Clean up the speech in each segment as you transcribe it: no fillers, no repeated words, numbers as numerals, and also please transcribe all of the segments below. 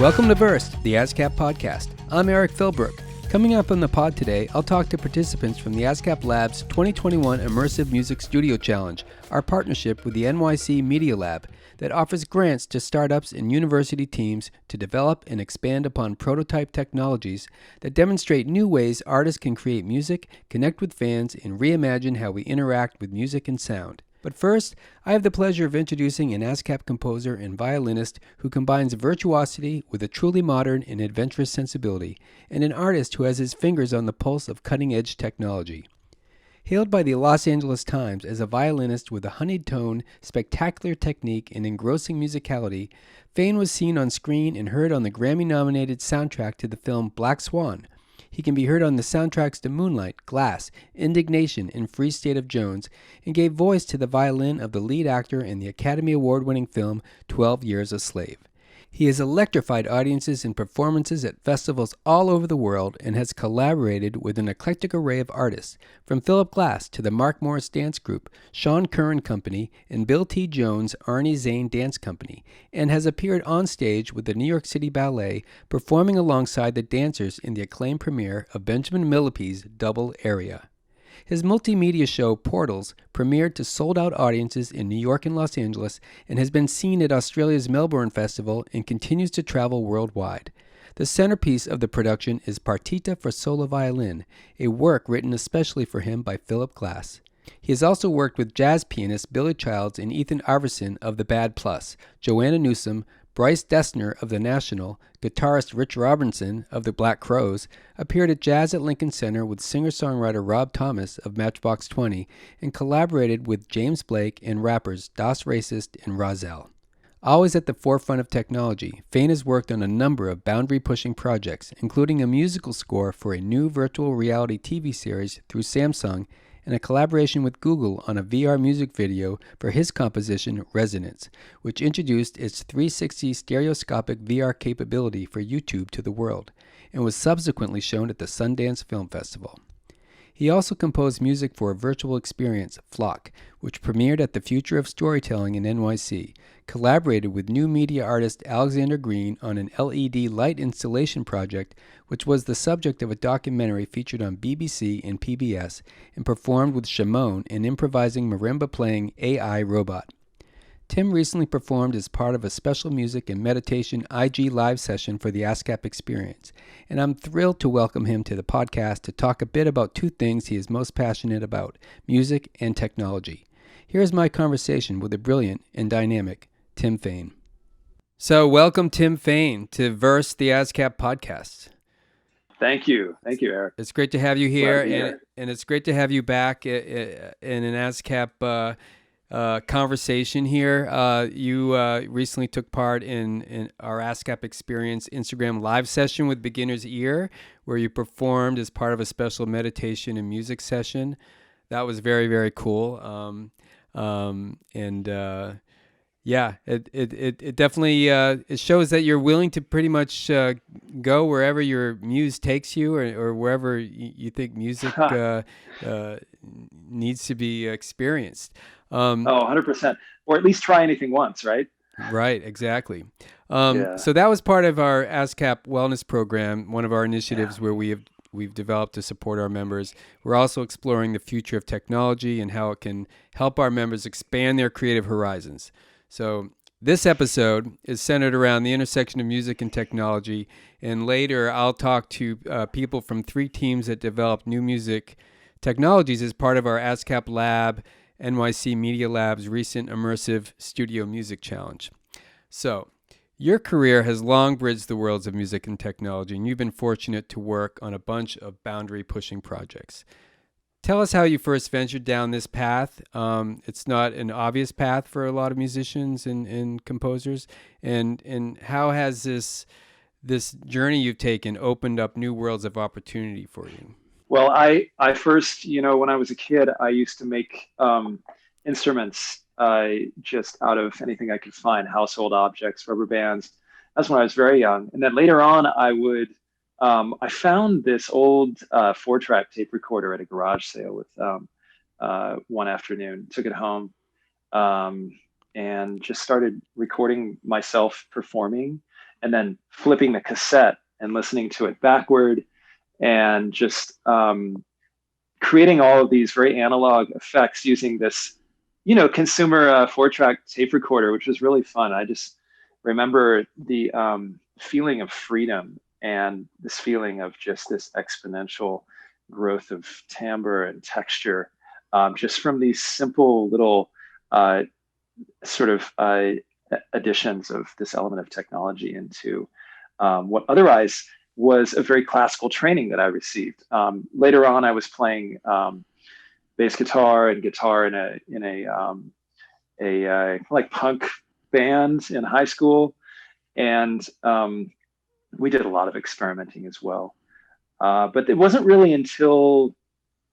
Welcome to VERSED, the Ascap podcast. I'm Eric Philbrook. Coming up on the pod today, I'll talk to participants from the Ascap Lab's 2021 Immersive Music Studio Challenge, our partnership with the NYC Media Lab that offers grants to startups and university teams to develop and expand upon prototype technologies that demonstrate new ways artists can create music, connect with fans, and reimagine how we interact with music and sound. But first, I have the pleasure of introducing an Ascap composer and violinist who combines virtuosity with a truly modern and adventurous sensibility, and an artist who has his fingers on the pulse of cutting-edge technology. Hailed by the Los Angeles Times as a violinist with a honeyed tone, spectacular technique, and engrossing musicality, Fain was seen on screen and heard on the Grammy-nominated soundtrack to the film Black Swan. He can be heard on the soundtracks to Moonlight, Glass, Indignation, and Free State of Jones, and gave voice to the violin of the lead actor in the Academy Award-winning film 12 Years a Slave. He has electrified audiences in performances at festivals all over the world and has collaborated with an eclectic array of artists, from Philip Glass to the Mark Morris Dance Group, Sean Curran Company, and Bill T. Jones' Arnie Zane Dance Company, and has appeared on stage with the New York City Ballet, performing alongside the dancers in the acclaimed premiere of Benjamin Millepied's Double Area. His multimedia show, Portals, premiered to sold-out audiences in New York and Los Angeles and has been seen at Australia's Melbourne Festival and continues to travel worldwide. The centerpiece of the production is Partita for solo violin, a work written especially for him by Philip Glass. He has also worked with jazz pianists Billy Childs and Ethan Arverson of The Bad Plus, Joanna Newsom, Bryce Dessner of The National, guitarist Rich Robinson of the Black Crowes, appeared at Jazz at Lincoln Center with singer-songwriter Rob Thomas of Matchbox 20, and collaborated with James Blake and rappers Das Racist and Rozelle. Always at the forefront of technology, Fain has worked on a number of boundary-pushing projects, including a musical score for a new virtual reality TV series through Samsung and a collaboration with Google on a VR music video for his composition Resonance, which introduced its 360 stereoscopic VR capability for YouTube to the world, and was subsequently shown at the Sundance Film Festival. He also composed music for a virtual experience, Flock, which premiered at the Future of Storytelling in NYC, collaborated with new media artist Alexander Green on an LED light installation project, which was the subject of a documentary featured on BBC and PBS, and performed with Shimon, an improvising marimba-playing AI robot. Tim recently performed as part of a special music and meditation IG live session for the Ascap Experience, and I'm thrilled to welcome him to the podcast to talk a bit about two things he is most passionate about, music and technology. Here's my conversation with the brilliant and dynamic Tim Fain. So welcome, Tim Fain, to Verse, the Ascap podcast. Thank you, Eric. It's great to have you here, and it's great to have you back in an Ascap conversation here. You recently took part in our Ascap Experience Instagram live session with Beginner's Ear, where you performed as part of a special meditation and music session. That was very, very cool. Yeah, it definitely it shows that you're willing to pretty much go wherever your muse takes you, or wherever you think music needs to be experienced. 100%, or at least try anything once, right? Right, exactly. So that was part of our ASCAP Wellness Program, one of our initiatives where we've developed to support our members. We're also exploring the future of technology and how it can help our members expand their creative horizons. So this episode is centered around the intersection of music and technology, and later I'll talk to people from three teams that develop new music technologies as part of our Ascap Lab, NYC Media Lab's recent Immersive Studio Music Challenge. So, your career has long bridged the worlds of music and technology, and you've been fortunate to work on a bunch of boundary-pushing projects. Tell us how you first ventured down this path. It's not an obvious path for a lot of musicians and composers. And how has this journey you've taken opened up new worlds of opportunity for you? Well, I first, when I was a kid, I used to make instruments just out of anything I could find, household objects, rubber bands. That's when I was very young. And then later on, I found this old 4-track tape recorder at a garage sale with one afternoon, took it home, and just started recording myself performing and then flipping the cassette and listening to it backward, and just creating all of these very analog effects using this, consumer 4-track tape recorder, which was really fun. I just remember the feeling of freedom and this feeling of just this exponential growth of timbre and texture, just from these simple little sort of additions of this element of technology into what otherwise was a very classical training that I received. Later on, I was playing bass guitar and guitar in a like punk band in high school, and we did a lot of experimenting as well. But it wasn't really until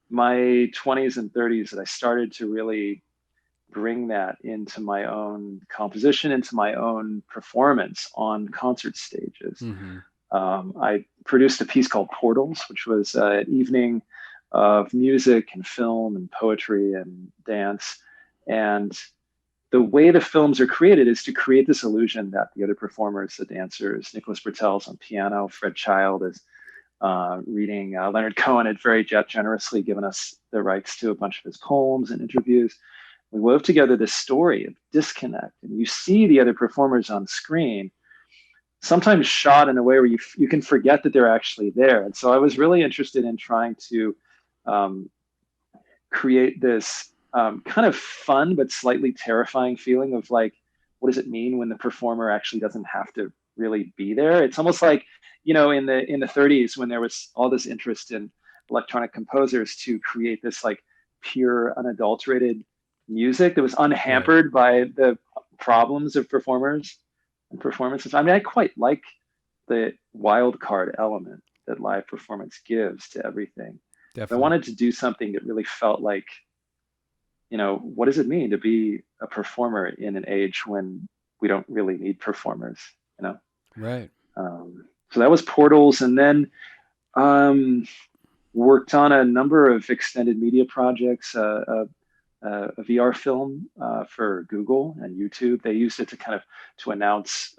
my 20s and 30s that I started to really bring that into my own composition, into my own performance on concert stages. Mm-hmm. I produced a piece called Portals, which was an evening of music and film and poetry and dance. And the way the films are created is to create this illusion that the other performers, the dancers, Nicholas Britell's on piano, Fred Child is reading, Leonard Cohen had very generously given us the rights to a bunch of his poems and interviews. We wove together this story of disconnect, and you see the other performers on screen, sometimes shot in a way where you can forget that they're actually there. And so I was really interested in trying to create this kind of fun but slightly terrifying feeling of like, what does it mean when the performer actually doesn't have to really be there? It's almost like, in the 30s, when there was all this interest in electronic composers to create this like pure, unadulterated music that was unhampered by the problems of performers and performances. I mean, I quite like the wild card element that live performance gives to everything. Definitely. I wanted to do something that really felt like, what does it mean to be a performer in an age when we don't really need performers, Right. So that was Portals, and then worked on a number of extended media projects, a VR film for Google and YouTube. They used it to announce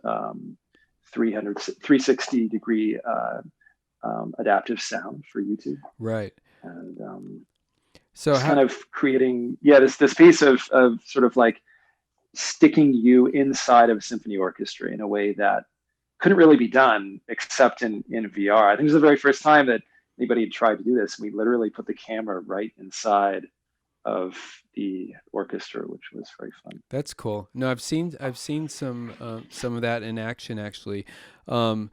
360 degree adaptive sound for YouTube. Right. And so kind of creating, this piece of sort of like sticking you inside of a symphony orchestra in a way that couldn't really be done except in VR. I think it was the very first time that anybody had tried to do this. We literally put the camera right inside of the orchestra, which was very fun. That's cool. No, I've seen some of that in action actually. So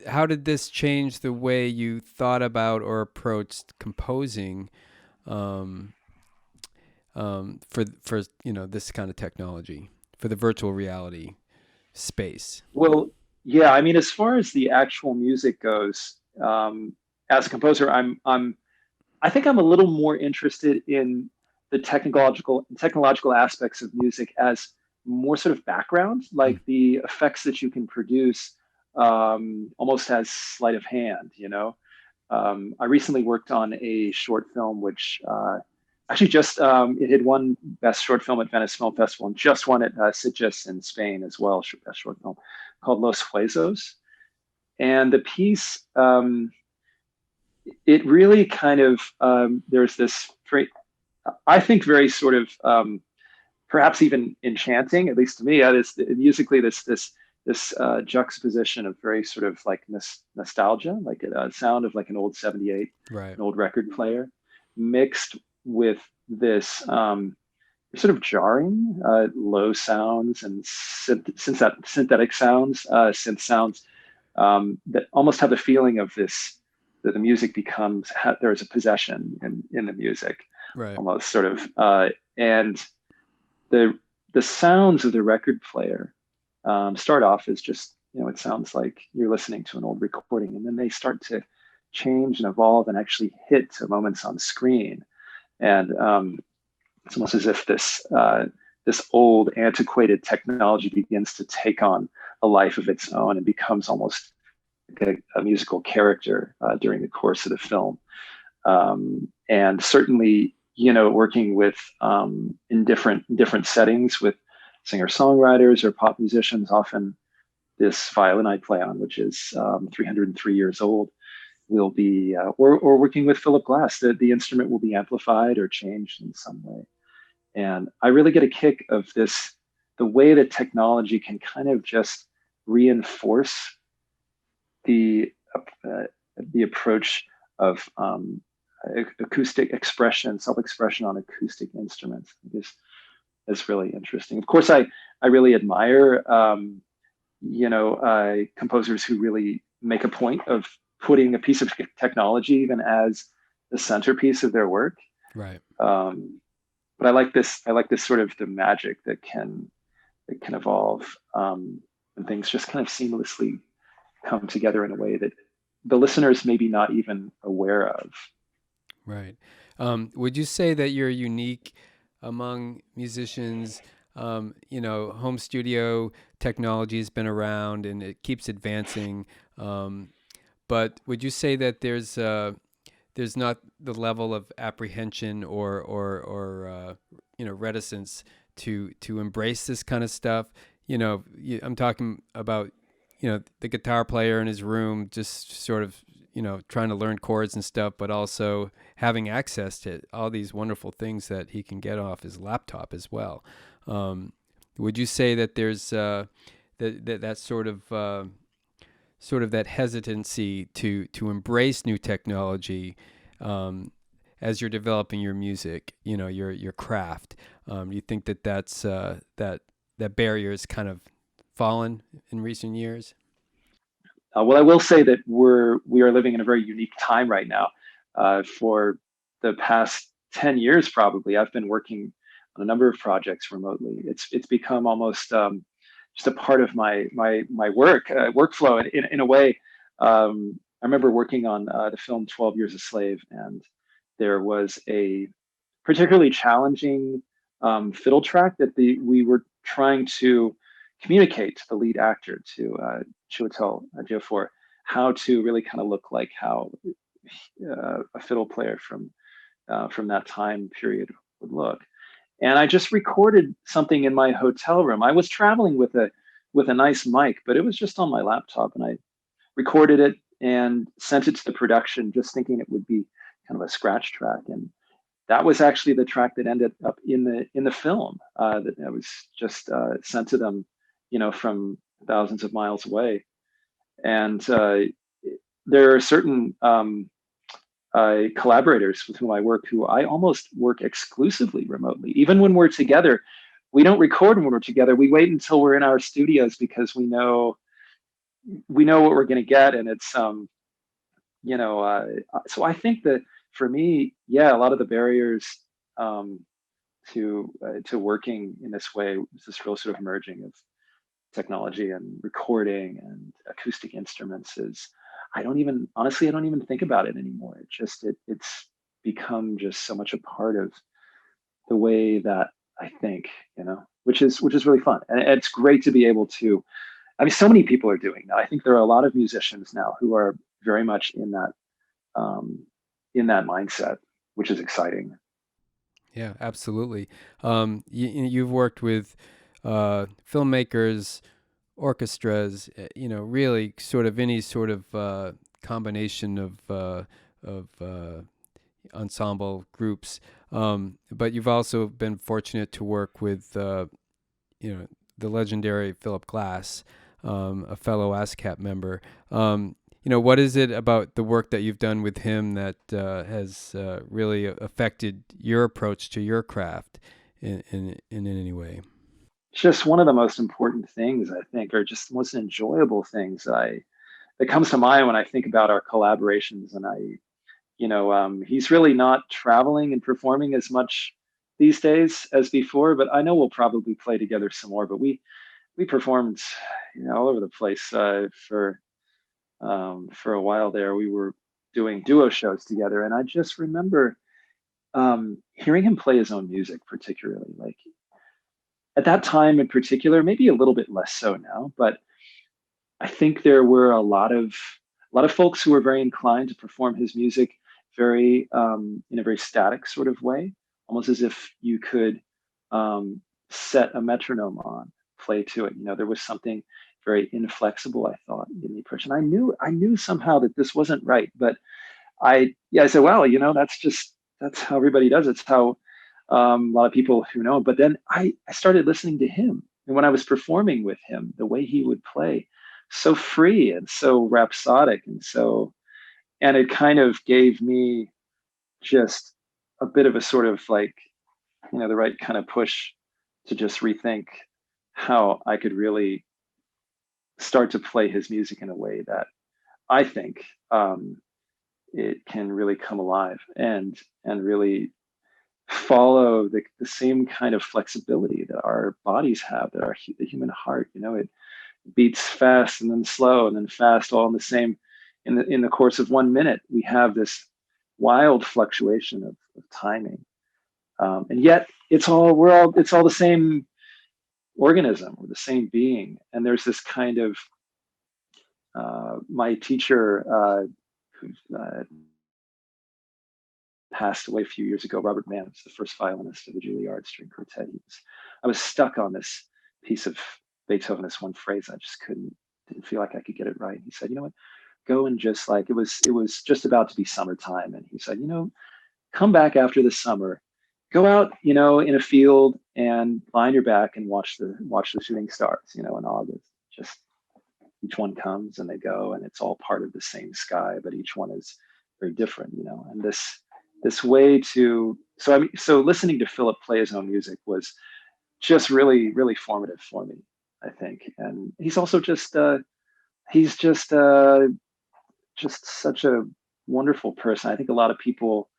how did this change the way you thought about or approached composing for this kind of technology for the virtual reality space? Well, yeah, I mean, as far as the actual music goes, as a composer, I think I'm a little more interested in the technological aspects of music as more sort of background, like the effects that you can produce almost as sleight of hand, I recently worked on a short film, which actually just, it had won Best Short Film at Venice Film Festival and just won at Sitges in Spain as well, Best Short Film, called Los Huesos. And the piece, it really kind of, there's this, I think, very sort of, perhaps even enchanting, at least to me, musically, this juxtaposition of very sort of like nostalgia, like a sound of like an old 78, right, an old record player, mixed with this sort of jarring low sounds and synthetic sounds, synth sounds that almost have the feeling of this, that the music becomes, there's a possession in the music, right, almost sort of, and the sounds of the record player start off as just, it sounds like you're listening to an old recording, and then they start to change and evolve and actually hit to moments on screen. And it's almost as if this old antiquated technology begins to take on a life of its own and becomes almost like a musical character during the course of the film. And certainly, working with in different settings with singer-songwriters or pop musicians, often this violin I play on, which is 303 years old, will be, or working with Philip Glass, the instrument will be amplified or changed in some way. And I really get a kick of this, the way that technology can kind of just reinforce the uh, the approach of acoustic expression, self-expression on acoustic instruments. Is really interesting. Of course, I really admire composers who really make a point of putting a piece of technology even as the centerpiece of their work. Right. But I like this. I like this sort of the magic that can evolve, and things just kind of seamlessly come together in a way that the listeners maybe not even aware of. Right. Would you say that you're unique among musicians? Home studio technology has been around and it keeps advancing. But would you say that there's not the level of apprehension or reticence to embrace this kind of stuff? I'm talking about the guitar player in his room, just sort of trying to learn chords and stuff, but also having access to all these wonderful things that he can get off his laptop as well. Would you say that there's that sort of that hesitancy to embrace new technology as you're developing your music, your craft? You think that barrier has kind of fallen in recent years? Well, I will say that we are living in a very unique time right now. For the past 10 years, probably, I've been working on a number of projects remotely. It's become almost just a part of my workflow in a way. I remember working on the film 12 Years a Slave, and there was a particularly challenging fiddle track that we were trying to communicate to the lead actor, to Chiwetel Ejiofor, how to really kind of look like how a fiddle player from that time period would look. And I just recorded something in my hotel room. I was traveling with a nice mic, but it was just on my laptop, and I recorded it and sent it to the production, just thinking it would be kind of a scratch track. And that was actually the track that ended up in the film that was just sent to them, from thousands of miles away. And there are certain collaborators with whom I work who I almost work exclusively remotely. Even when we're together, we don't record when we're together. We wait until we're in our studios because we know what we're going to get, and it's so I think that for me, yeah, a lot of the barriers um, to working in this way is this real sort of merging of technology and recording and acoustic instruments is I don't even honestly I don't even think about it anymore. It's become just so much a part of the way that I think, which is really fun. And it's great to be able to, I mean, so many people are doing that. I think there are a lot of musicians now who are very much um, in that mindset, which is exciting. Yeah, absolutely. You've worked with filmmakers, orchestras, really sort of any sort of combination of ensemble groups. But you've also been fortunate to work with, the legendary Philip Glass, a fellow ASCAP member. What is it about the work that you've done with him that has really affected your approach to your craft in any way? Just one of the most important things I think, or just the most enjoyable things that comes to mind when I think about our collaborations. And he's really not traveling and performing as much these days as before, but I know we'll probably play together some more. But we performed, all over the place for a while there. We were doing duo shows together, and I just remember hearing him play his own music, particularly like at that time in particular, maybe a little bit less so now, but I think there were a lot of folks who were very inclined to perform his music very in a very static sort of way, almost as if you could set a metronome on, play to it. There was something very inflexible, I thought, in the approach. And I knew somehow that this wasn't right, but I said, well, that's how everybody does it. It's how a lot of people who know. But then I started listening to him, and when I was performing with him, the way he would play, so free and so rhapsodic, and it kind of gave me just a bit of a sort of like, the right kind of push to just rethink how I could really start to play his music in a way that I think it can really come alive and really follow the same kind of flexibility that our bodies have, that the human heart, it beats fast and then slow and then fast, all in the same, in the course of 1 minute. We have this wild fluctuation of timing, and yet it's all the same organism, or the same being. And there's this kind of my teacher, who passed away a few years ago, Robert Mann, was the first violinist of the Juilliard String Quartet. I was stuck on this piece of Beethoven, this one phrase. I just didn't feel like I could get it right. He said, you know what, go and just like, it was just about to be summertime. And he said, come back after the summer, go out, in a field and lie on your back and watch the shooting stars, in August. Just each one comes and they go, and it's all part of the same sky, but each one is very different, and this way to, so listening to Philip play his own music was just really, really formative for me, I think. And he's also he's just such a wonderful person. I think a lot of people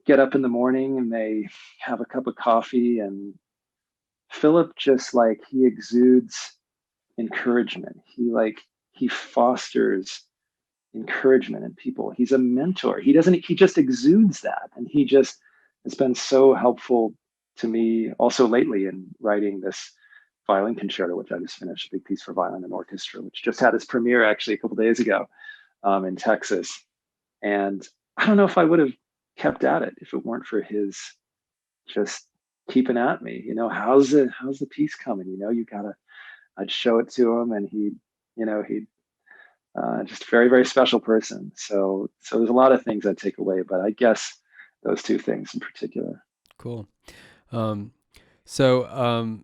get up in the morning and they have a cup of coffee, and Philip just like, he exudes encouragement. He fosters encouragement in people. He's a mentor. He just exudes that. And he just has been so helpful to me also lately in writing this violin concerto, which I just finished, a big piece for violin and orchestra, which just had its premiere actually a couple of days ago in Texas. And I don't know if I would have kept at it if it weren't for his just keeping at me, how's the piece coming? I'd show it to him, and he'd just very, very special person. So there's a lot of things I take away, but I guess those two things in particular. Cool. So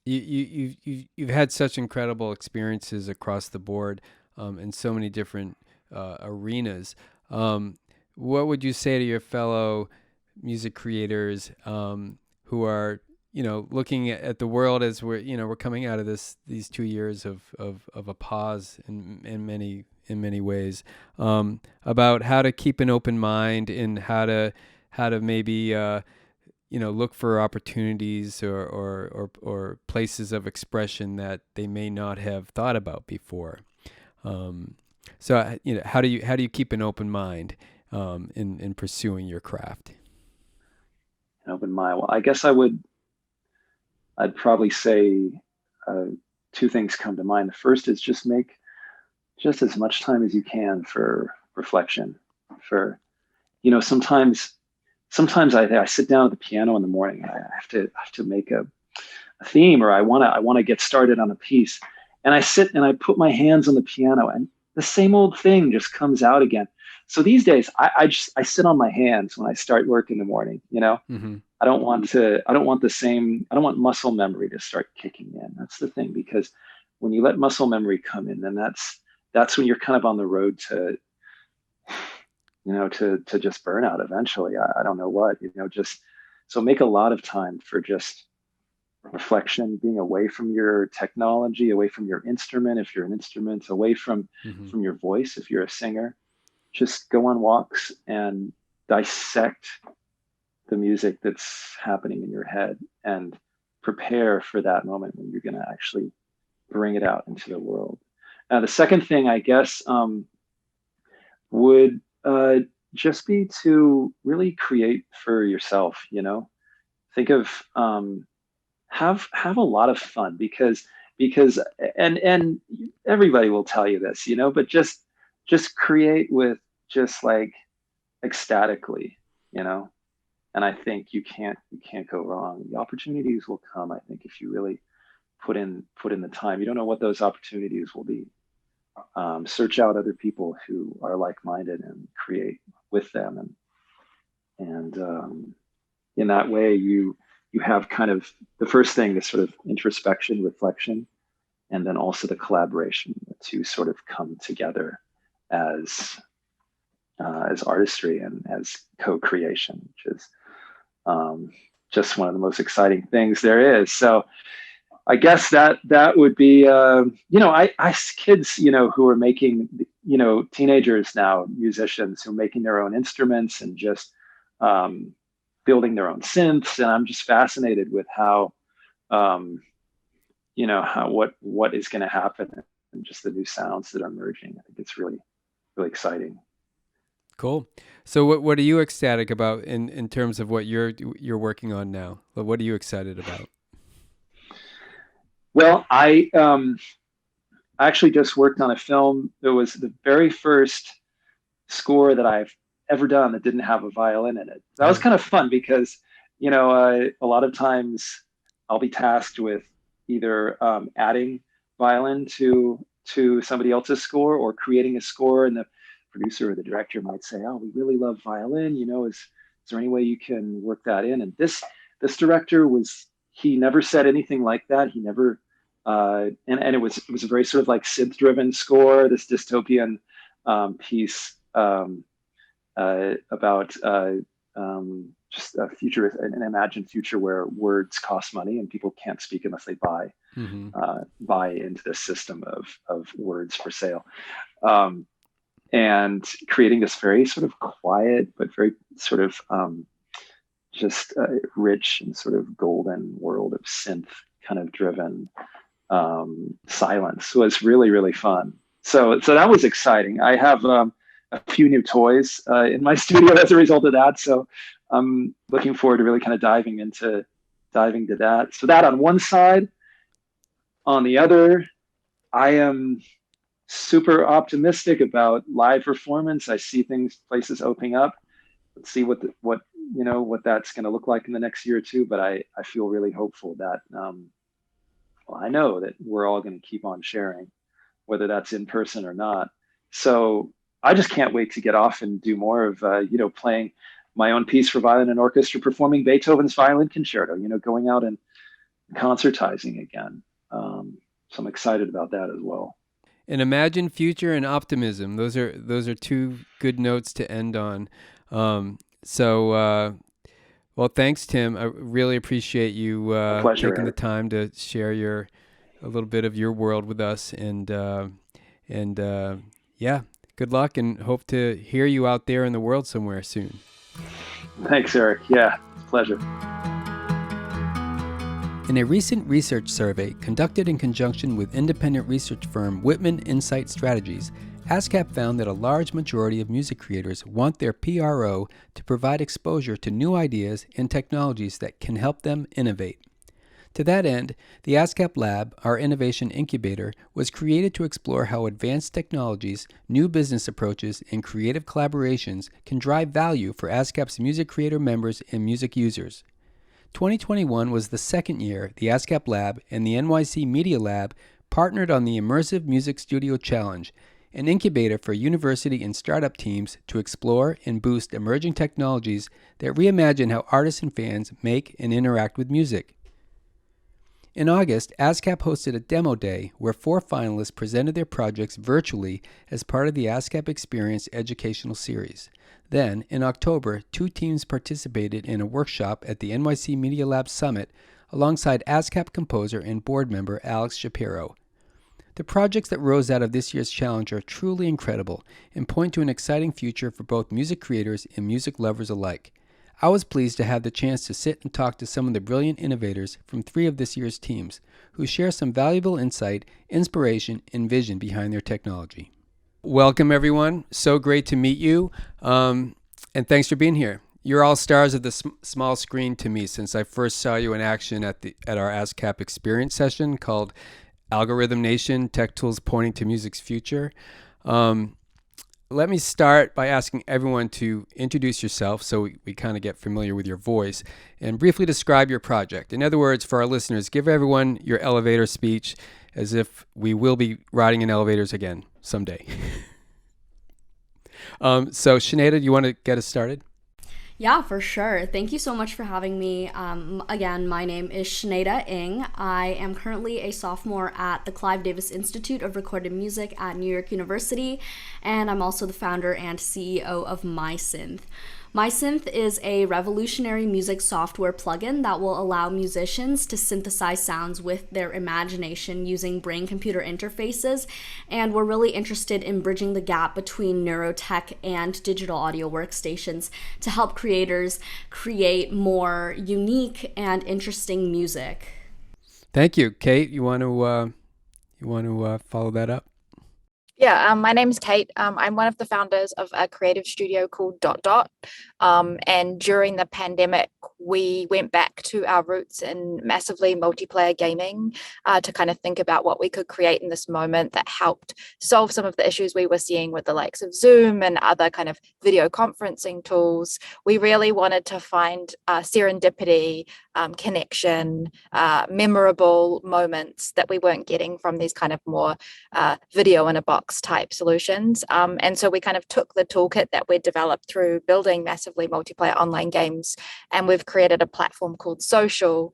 you've had such incredible experiences across the board in so many different arenas. What would you say to your fellow music creators who are, looking at the world as we're coming out of these 2 years of a pause in many ways, about how to keep an open mind and how to maybe look for opportunities or places of expression that they may not have thought about before. So how do you keep an open mind in pursuing your craft? An open mind. Well, I guess I'd probably say two things come to mind. The first is just make just as much time as you can for reflection. For, sometimes I sit down at the piano in the morning. I have to make a theme, or I want to get started on a piece, and I sit and I put my hands on the piano, and the same old thing just comes out again. So these days, I sit on my hands when I start work in the morning. Mm-hmm. I don't want muscle memory to start kicking in. That's the thing, because when you let muscle memory come in, then that's when you're kind of on the road to, to just burnout eventually. I don't know what, just, so make a lot of time for just reflection, being away from your technology, away from your instrument, if you're an instrument, away from your voice, if you're a singer. Just go on walks and dissect the music that's happening in your head, and prepare for that moment when you're going to actually bring it out into the world. The second thing, I guess, would just be to really create for yourself. Think of, have a lot of fun, because and everybody will tell you this, but just create with just like ecstatically, and I think you can't go wrong. The opportunities will come, I think, if you really put in the time. You don't know what those opportunities will be. Search out other people who are like-minded and create with them, and in that way you have kind of the first thing, this sort of introspection, reflection, and then also the collaboration to sort of come together as artistry and as co-creation, which is just one of the most exciting things there is. So I guess that would be, I kids, who are making, teenagers now, musicians who are making their own instruments and just building their own synths. And I'm just fascinated with how, what is going to happen and just the new sounds that are emerging. I think it's really, really exciting. Cool. So what are you ecstatic about in terms of what you're working on now? What are you excited about? Well, I actually just worked on a film that was the very first score that I've ever done that didn't have a violin in it. That was kind of fun because, a lot of times I'll be tasked with either adding violin to somebody else's score or creating a score, and the producer or the director might say, "Oh, we really love violin. Is there any way you can work that in?" And this director he never said anything like that. He never, and it was a very sort of like synth-driven score, this dystopian piece about just a future, an imagined future where words cost money and people can't speak unless they buy into this system of words for sale. And creating this very sort of quiet, but very sort of just rich and sort of golden world of synth kind of driven silence was really, really fun. So that was exciting. I have a few new toys in my studio as a result of that. So I'm looking forward to really kind of diving to that. So that on one side. On the other, I am super optimistic about live performance. I see places opening up. Let's see what that's going to look like in the next year or two. But I feel really hopeful that, I know that we're all going to keep on sharing, whether that's in person or not. So I just can't wait to get off and do more of, playing my own piece for violin and orchestra, performing Beethoven's Violin Concerto, going out and concertizing again. So I'm excited about that as well. And imagine future and optimism. Those are two good notes to end on. Well, thanks, Tim. I really appreciate you Pleasure, taking Eric. the time to share a little bit of your world with us. And good luck, and hope to hear you out there in the world somewhere soon. Thanks, Eric. Yeah, it's a pleasure. In a recent research survey conducted in conjunction with independent research firm Whitman Insight Strategies, Ascap found that a large majority of music creators want their PRO to provide exposure to new ideas and technologies that can help them innovate. To that end, the Ascap Lab, our innovation incubator, was created to explore how advanced technologies, new business approaches, and creative collaborations can drive value for Ascap's music creator members and music users. 2021 was the second year the Ascap Lab and the NYC Media Lab partnered on the Immersive Music Studio Challenge, an incubator for university and startup teams to explore and boost emerging technologies that reimagine how artists and fans make and interact with music. In August, Ascap hosted a demo day where 4 finalists presented their projects virtually as part of the Ascap Experience educational series. Then, in October, 2 teams participated in a workshop at the NYC Media Lab Summit alongside Ascap composer and board member Alex Shapiro. The projects that rose out of this year's challenge are truly incredible and point to an exciting future for both music creators and music lovers alike. I was pleased to have the chance to sit and talk to some of the brilliant innovators from 3 of this year's teams, who share some valuable insight, inspiration, and vision behind their technology. Welcome, everyone. So great to meet you, and thanks for being here. You're all stars of the small screen to me since I first saw you in action at our Ascap Experience session called Algorithm Nation, Tech Tools Pointing to Music's Future. let me start by asking everyone to introduce yourself so we kind of get familiar with your voice and briefly describe your project. In other words, for our listeners, give everyone your elevator speech as if we will be riding in elevators again someday. So Sinead, do you want to get us started? Yeah, for sure. Thank you so much for having me. Again, my name is Sinead Ng. I am currently a sophomore at the Clive Davis Institute of Recorded Music at New York University, and I'm also the founder and CEO of MySynth. MySynth is a revolutionary music software plugin that will allow musicians to synthesize sounds with their imagination using brain-computer interfaces, and we're really interested in bridging the gap between neurotech and digital audio workstations to help creators create more unique and interesting music. Thank you. Kate, you want to follow that up? Yeah, my name's Kate. I'm one of the founders of a creative studio called Dot Dot. And during the pandemic, we went back to our roots in massively multiplayer gaming to kind of think about what we could create in this moment that helped solve some of the issues we were seeing with the likes of Zoom and other kind of video conferencing tools. We really wanted to find serendipity, connection, memorable moments that we weren't getting from these kind of more video in a box type solutions. And so we kind of took the toolkit that we developed through building massively multiplayer online games, and we've created a platform called Social,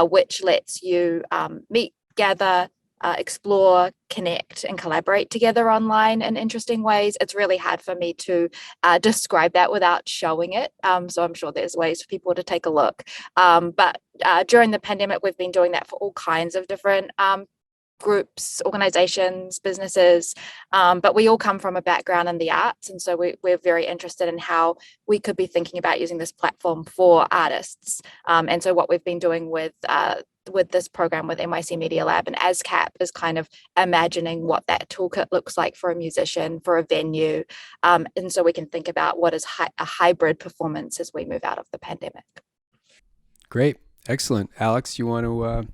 which lets you meet, gather, explore, connect, and collaborate together online in interesting ways. It's really hard for me to describe that without showing it. So I'm sure there's ways for people to take a look. But during the pandemic, we've been doing that for all kinds of different groups, organizations, businesses, but we all come from a background in the arts, and so we're very interested in how we could be thinking about using this platform for artists. And so what we've been doing with this program with NYC Media Lab and Ascap is kind of imagining what that toolkit looks like for a musician, for a venue, and so we can think about what is a hybrid performance as we move out of the pandemic. Great. Excellent. Alex, you want to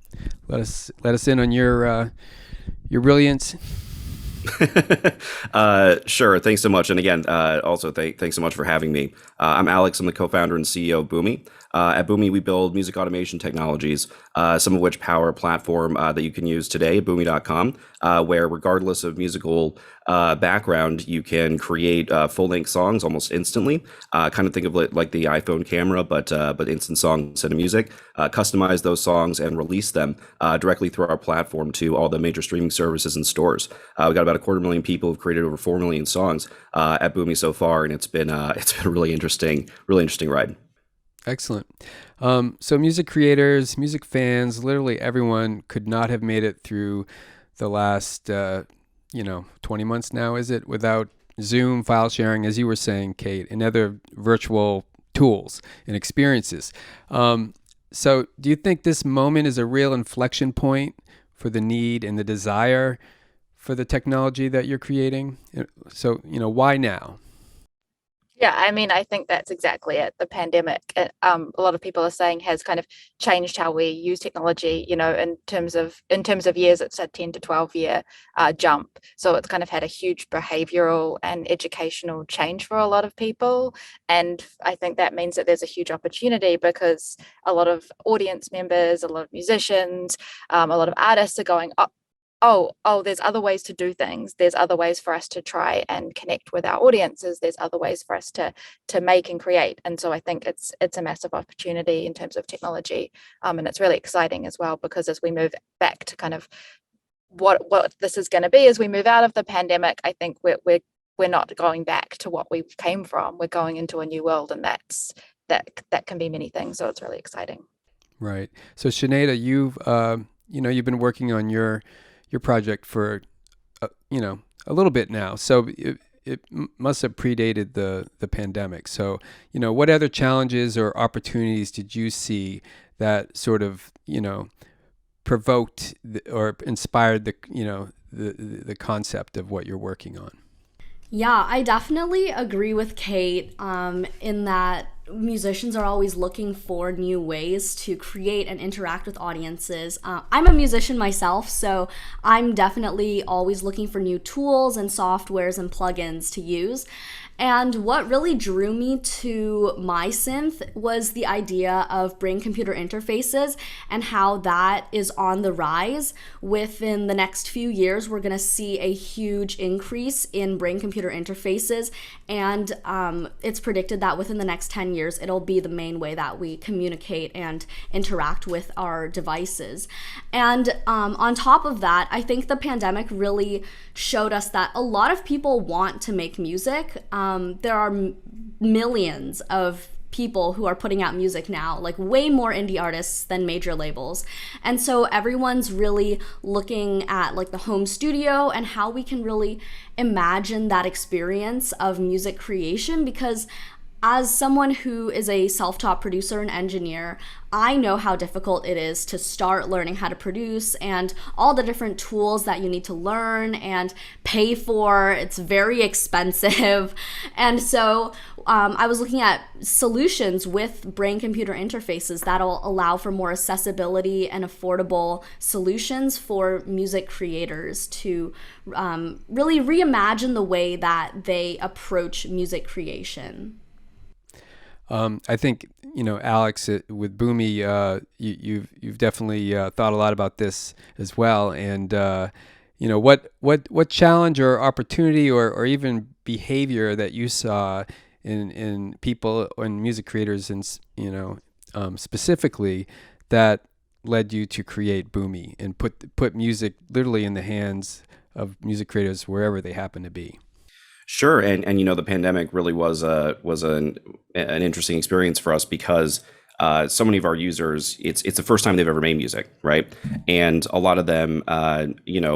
let us in on your brilliance? Sure. Thanks so much. And again, also thanks so much for having me. I'm Alex. I'm the co-founder and CEO of Boomi. At Boomi, we build music automation technologies, some of which power a platform that you can use today, boomi.com, where regardless of musical background, you can create full-length songs almost instantly. Kind of think of it like the iPhone camera, but instant songs instead of music. Customize those songs and release them directly through our platform to all the major streaming services and stores. We got about 250,000 people who've created over 4 million songs at Boomi so far, and it's been a really interesting ride. Excellent. So music creators, music fans, literally everyone could not have made it through the last 20 months now, is it, without Zoom, file sharing, as you were saying, Kate, and other virtual tools and experiences. So do you think this moment is a real inflection point for the need and the desire for the technology that you're creating? So, why now? Yeah, I mean, I think that's exactly it. The pandemic, a lot of people are saying, has kind of changed how we use technology. In terms of years, it's a 10 to 12 year jump. So it's kind of had a huge behavioral and educational change for a lot of people. And I think that means that there's a huge opportunity because a lot of audience members, a lot of musicians, a lot of artists are going, there's other ways to do things. There's other ways for us to try and connect with our audiences. There's other ways for us to make and create. And so I think it's a massive opportunity in terms of technology. And it's really exciting as well, because as we move back to kind of what this is going to be as we move out of the pandemic, I think we're not going back to what we came from. We're going into a new world, and that can be many things. So it's really exciting. Right. So Sinead, you've been working on your project for a little bit now, so it must have predated the pandemic. So what other challenges or opportunities did you see that sort of provoked or inspired the concept of what you're working on? Yeah, I definitely agree with Kate in that musicians are always looking for new ways to create and interact with audiences. I'm a musician myself, so I'm definitely always looking for new tools and softwares and plugins to use. And what really drew me to my synth was the idea of brain computer interfaces and how that is on the rise. Within the next few years, we're going to see a huge increase in brain computer interfaces. And it's predicted that within the next 10 years, it'll be the main way that we communicate and interact with our devices. And on top of that, I think the pandemic really showed us that a lot of people want to make music. There are millions of people who are putting out music now, like way more indie artists than major labels. And so everyone's really looking at like the home studio and how we can really imagine that experience of music creation, because as someone who is a self-taught producer and engineer, I know how difficult it is to start learning how to produce and all the different tools that you need to learn and pay for. It's very expensive. And so I was looking at solutions with brain-computer interfaces that'll allow for more accessibility and affordable solutions for music creators to really reimagine the way that they approach music creation. I think, Alex, with Boomy, you've definitely thought a lot about this as well. And what challenge or opportunity or even behavior that you saw in people and music creators, and specifically, that led you to create Boomy and put music literally in the hands of music creators wherever they happen to be. Sure, and the pandemic really was an interesting experience for us because so many of our users, it's the first time they've ever made music, right? And a lot of them,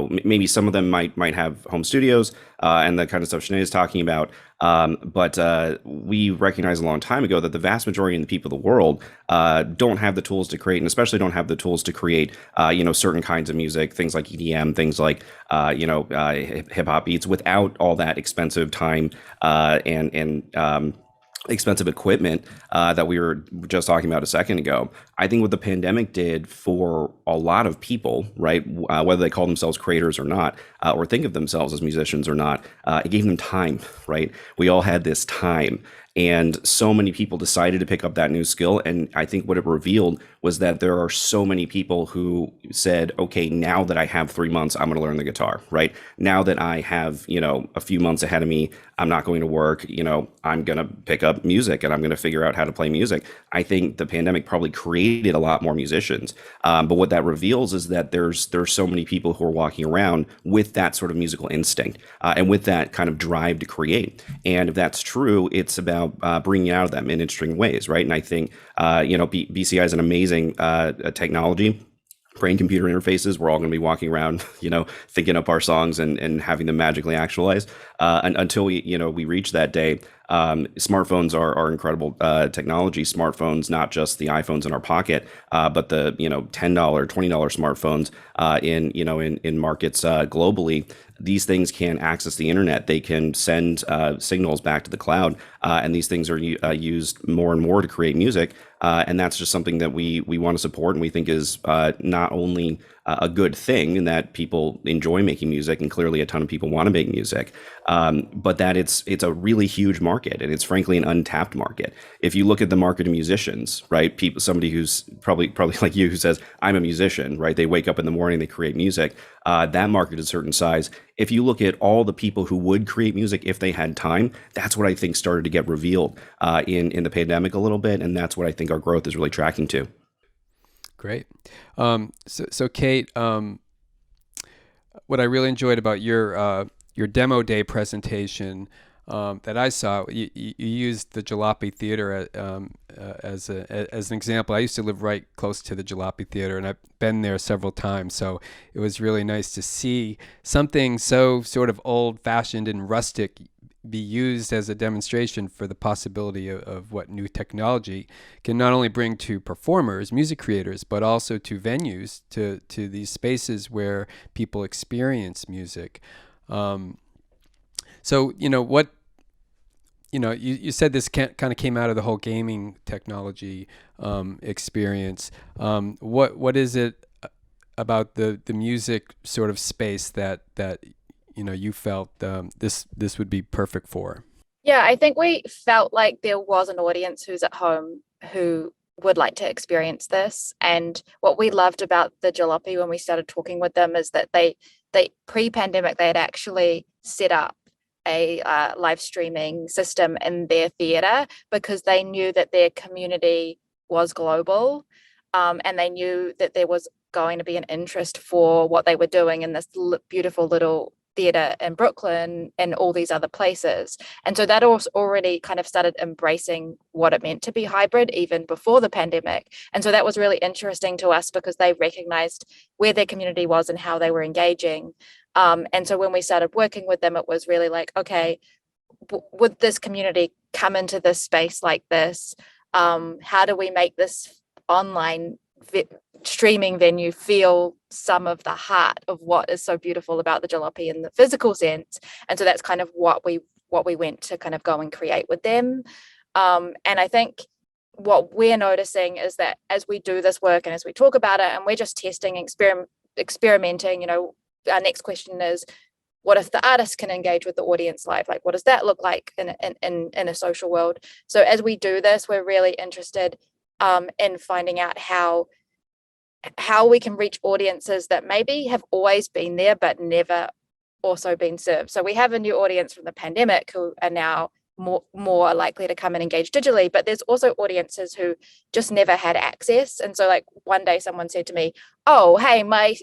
maybe some of them might have home studios and the kind of stuff Sinead is talking about. But we recognized a long time ago that the vast majority of the people of the world don't have the tools to create, and especially don't have the tools to create, certain kinds of music, things like EDM, things like, hip hop beats, without all that expensive time and expensive equipment that we were just talking about a second ago. I think what the pandemic did for a lot of people, right, whether they call themselves creators or not, or think of themselves as musicians or not, it gave them time, right? We all had this time. And so many people decided to pick up that new skill. And I think what it revealed was that there are so many people who said, okay, now that I have 3 months, I'm going to learn the guitar, right? Now that I have, a few months ahead of me, I'm not going to work, I'm going to pick up music and I'm going to figure out how to play music. I think the pandemic probably created a lot more musicians. But what that reveals is that there's so many people who are walking around with that sort of musical instinct and with that kind of drive to create. And if that's true, it's about bringing it out of them in interesting ways, right? And I think, BCI is an amazing technology. Brain computer interfaces, we're all going to be walking around, thinking up our songs and having them magically actualized. And until we reach that day, smartphones are incredible technology. Smartphones, not just the iPhones in our pocket, but the $10, $20 smartphones in markets globally. These things can access the internet. They can send signals back to the cloud, and these things are used more and more to create music. And that's just something that we want to support, and we think is not only a good thing in that people enjoy making music, and clearly a ton of people want to make music, but that it's a really huge market, and it's frankly an untapped market. If you look at the market of musicians, right, somebody who's probably like you, who says, I'm a musician, right? They wake up in the morning, they create music. That market is a certain size. If you look at all the people who would create music if they had time, that's what I think started to get revealed in the pandemic a little bit, and that's what I think our growth is really tracking to. Great. So Kate, what I really enjoyed about your demo day presentation that I saw, you used the Jalopy Theater as an example. I used to live right close to the Jalopy Theater, and I've been there several times. So it was really nice to see something so sort of old-fashioned and rustic be used as a demonstration for the possibility of what new technology can not only bring to performers, music creators, but also to venues, to these spaces where people experience music. So, you said this kind of came out of the whole gaming technology experience. What is it about the music sort of space that you felt this would be perfect for? Yeah, I think we felt like there was an audience who's at home who would like to experience this. And what we loved about the Jalopy when we started talking with them is that they pre-pandemic they had actually set up a live streaming system in their theater because they knew that their community was global, and they knew that there was going to be an interest for what they were doing in this beautiful little theater in Brooklyn and all these other places. And so that also already kind of started embracing what it meant to be hybrid even before the pandemic. And so that was really interesting to us because they recognized where their community was and how they were engaging. And so when we started working with them, it was really like, okay, would this community come into this space like this? How do we make this online streaming venue feel some of the heart of what is so beautiful about the Jalopy in the physical sense? And so that's kind of what we went to kind of go and create with them. And I think what we're noticing is that as we do this work and as we talk about it and we're just testing, experimenting, our next question is, what if the artist can engage with the audience live? Like, what does that look like in a social world? So as we do this, we're really interested in finding out how we can reach audiences that maybe have always been there but never also been served. So we have a new audience from the pandemic who are now more likely to come and engage digitally, but there's also audiences who just never had access. And so like one day someone said to me, oh, hey, my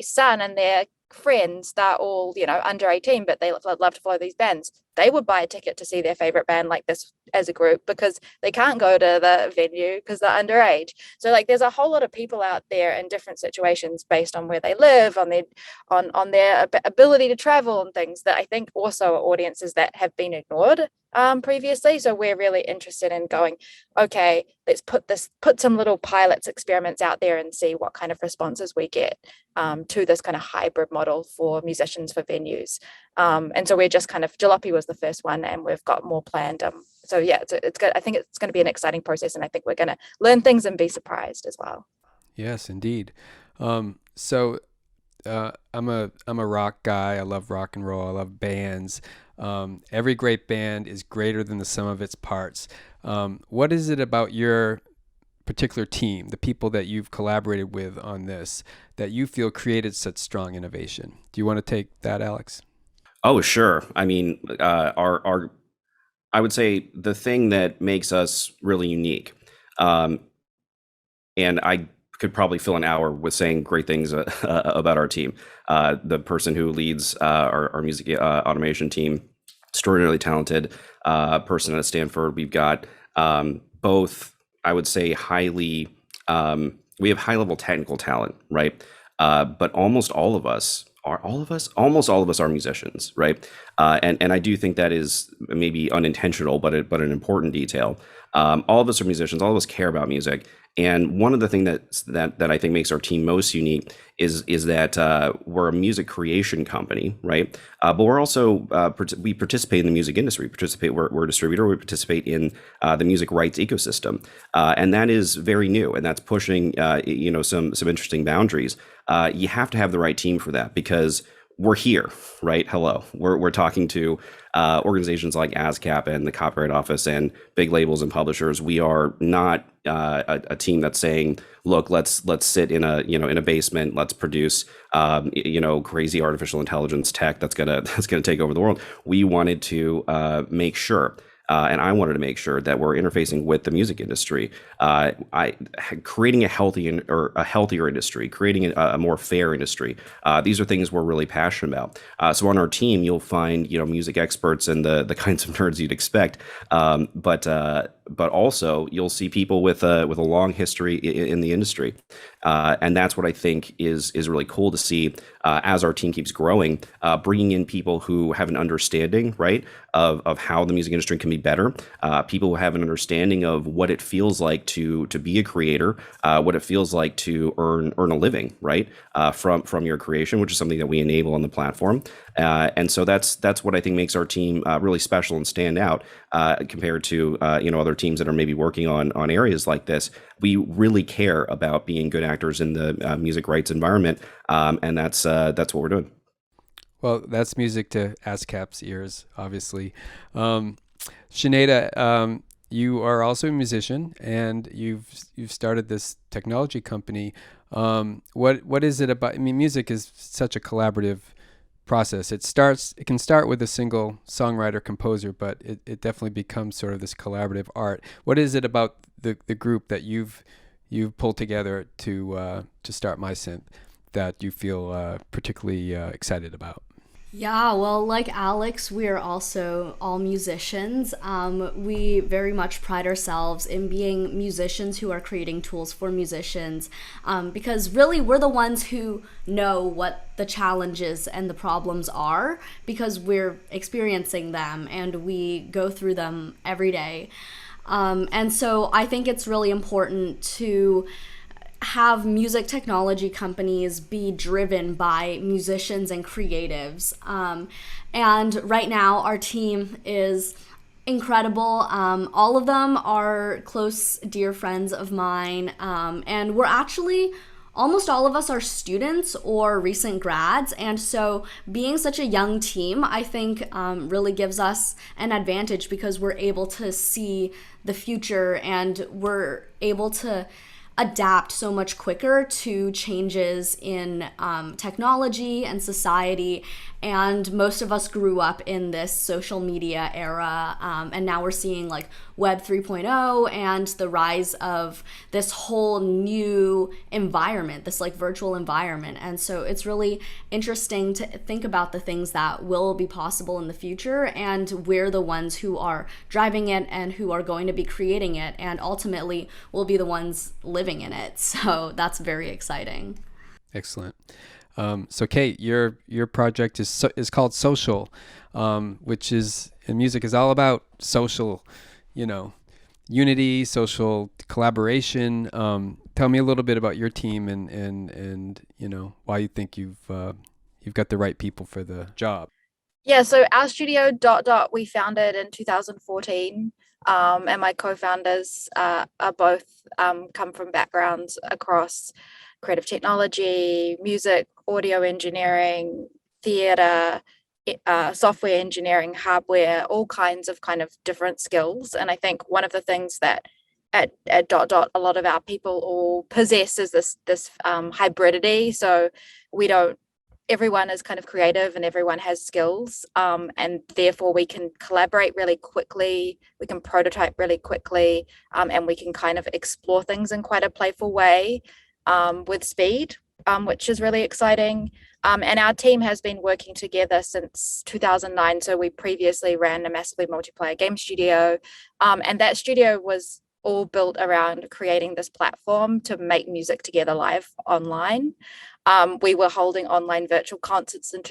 son and their friends, they're all under 18, but they love to follow these bands. They would buy a ticket to see their favorite band like this as a group because they can't go to the venue because they're underage. So like there's a whole lot of people out there in different situations based on where they live, on their ability to travel and things that I think also are audiences that have been ignored previously. So we're really interested in going, okay, let's put some little pilots, experiments out there and see what kind of responses we get to this kind of hybrid model for musicians for venues. And so we're just kind of, Jalopy was the first one and we've got more planned. So yeah, it's good. I think it's going to be an exciting process and I think we're going to learn things and be surprised as well. Yes, indeed. So I'm a rock guy. I love rock and roll. I love bands. Every great band is greater than the sum of its parts. What is it about your particular team, the people that you've collaborated with on this, that you feel created such strong innovation? Do you want to take that, Alex? Oh, sure. I mean, I would say the thing that makes us really unique, and I could probably fill an hour with saying great things about our team. The person who leads our music automation team, extraordinarily talented person at Stanford. We've got both, I would say, we have high level technical talent, right? But almost all of us are musicians, right? And I do think that is maybe unintentional, but an important detail. All of us are musicians. All of us care about music. And one of the things that I think makes our team most unique is that we're a music creation company, right? But we're also we participate in the music industry. We're a distributor. We participate in the music rights ecosystem, and that is very new, and that's pushing some interesting boundaries. You have to have the right team for that because we're here, right? Hello, we're talking to organizations like Ascap and the Copyright Office and big labels and publishers. We are not a team that's saying, look, let's sit in a basement, let's produce crazy artificial intelligence tech that's gonna take over the world. We wanted to make sure. And I wanted to make sure that we're interfacing with the music industry, creating a healthier industry, creating a more fair industry. These are things we're really passionate about. So on our team, you'll find music experts and the kinds of nerds you'd expect, but also you'll see people with a long history in the industry, and that's what I think is really cool to see as our team keeps growing, bringing in people who have an understanding, right, of how the music industry can be better, people who have an understanding of what it feels like to be a creator, what it feels like to earn a living, right, from your creation, which is something that we enable on the platform, And so that's what I think makes our team really special and stand out compared to other teams that are maybe working on areas like this. We really care about being good actors in the music rights environment, and that's what we're doing. Well, that's music to ASCAP's ears, obviously. Sinead, you are also a musician, and you've started this technology company. What is it about? I mean, music is such a collaborative process. It can start with a single songwriter composer, but it definitely becomes sort of this collaborative art. What is it about the group that you've pulled together to start MySynth that you feel particularly excited about? Yeah, well, like Alex, we are also all musicians. We very much pride ourselves in being musicians who are creating tools for musicians, because really we're the ones who know what the challenges and the problems are because we're experiencing them and we go through them every day. And so I think it's really important to have music technology companies be driven by musicians and creatives. And right now, our team is incredible. All of them are close, dear friends of mine. And we're actually, almost all of us are students or recent grads. And so being such a young team, I think really gives us an advantage because we're able to see the future and we're able to adapt so much quicker to changes in technology and society. And most of us grew up in this social media era, and now we're seeing like Web 3.0 and the rise of this whole new environment, this like virtual environment. And so it's really interesting to think about the things that will be possible in the future, and we're the ones who are driving it and who are going to be creating it, and ultimately we'll be the ones living in it. So that's very exciting. Excellent. So Kate, your project is called Social, which is, and music is all about social, unity, social collaboration. Tell me a little bit about your team and why you think you've got the right people for the job. Yeah, so our studio we founded in 2014, and my co-founders are both come from backgrounds across creative technology, music, audio engineering, theater, software engineering, hardware, all kinds of kind of different skills. And I think one of the things that at a lot of our people all possess is this hybridity. So everyone is kind of creative and everyone has skills, and therefore we can collaborate really quickly, we can prototype really quickly, and we can kind of explore things in quite a playful way with speed, which is really exciting. And our team has been working together since 2009. So we previously ran a massively multiplayer game studio, and that studio was all built around creating this platform to make music together live online. We were holding online virtual concerts in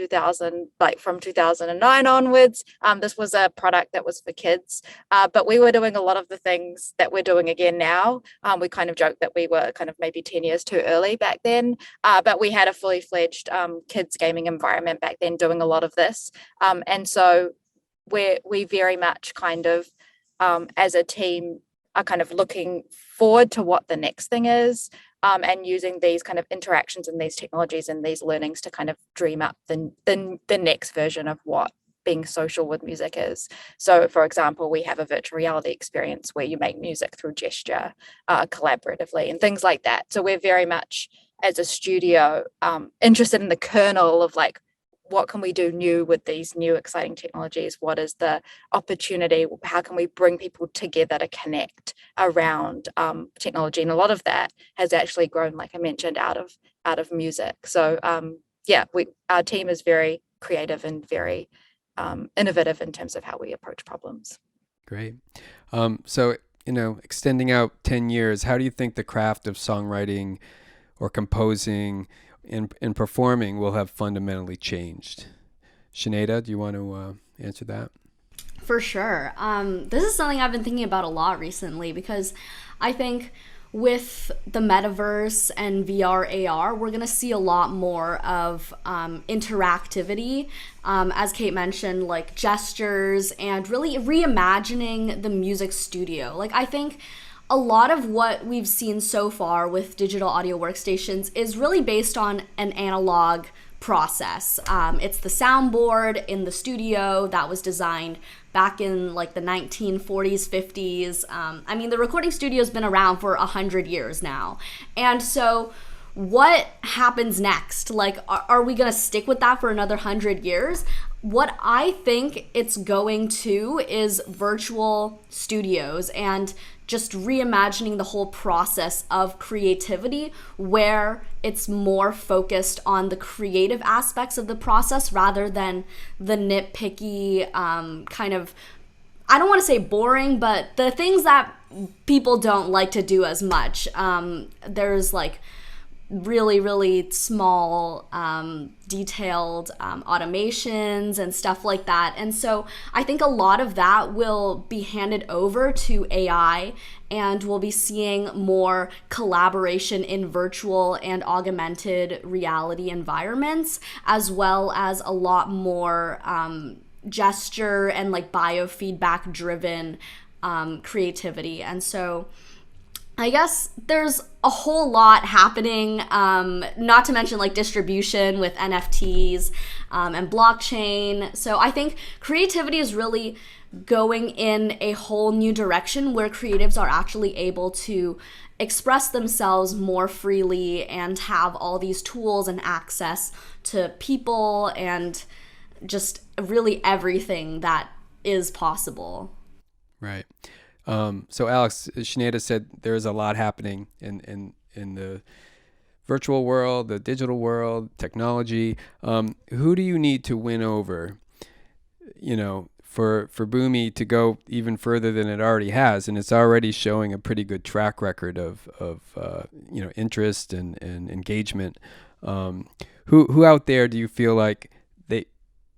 from 2009 onwards. This was a product that was for kids, but we were doing a lot of the things that we're doing again now. We kind of joked that we were kind of maybe 10 years too early back then, but we had a fully fledged kids gaming environment back then doing a lot of this. And so we very much kind of, as a team, are kind of looking forward to what the next thing is, and using these kind of interactions and these technologies and these learnings to kind of dream up the next version of what being social with music is. So, for example, we have a virtual reality experience where you make music through gesture collaboratively and things like that. So we're very much, as a studio, interested in the kernel of like, what can we do new with these new exciting technologies? What is the opportunity? How can we bring people together to connect around technology? And a lot of that has actually grown, like I mentioned, out of music. So our team is very creative and very innovative in terms of how we approach problems. Great. So extending out 10 years, how do you think the craft of songwriting or composing in performing will have fundamentally changed? Sinead, do you want to answer that? For sure. This is something I've been thinking about a lot recently because I think with the metaverse and VR, AR, we're going to see a lot more of interactivity, as Kate mentioned, like gestures and really reimagining the music studio. Like, I think a lot of what we've seen so far with digital audio workstations is really based on an analog process. It's the soundboard in the studio that was designed back in like the 1940s, 50s. I mean, the recording studio's been around for 100 years now. And so what happens next? Like, are we going to stick with that for another 100 years? What I think it's going to is virtual studios and just reimagining the whole process of creativity, where it's more focused on the creative aspects of the process rather than the nitpicky kind of, I don't want to say boring, but the things that people don't like to do as much. There's like really small detailed automations and stuff like that. And so I think a lot of that will be handed over to AI, and we'll be seeing more collaboration in virtual and augmented reality environments, as well as a lot more gesture and like biofeedback driven creativity. And so I guess there's a whole lot happening, not to mention like distribution with NFTs and blockchain. So I think creativity is really going in a whole new direction where creatives are actually able to express themselves more freely and have all these tools and access to people and just really everything that is possible. Right. So Alex, Sinead said there's a lot happening in the virtual world, the digital world, technology. Who do you need to win over, for Boomi to go even further than it already has? And it's already showing a pretty good track record of interest and engagement. Who out there do you feel like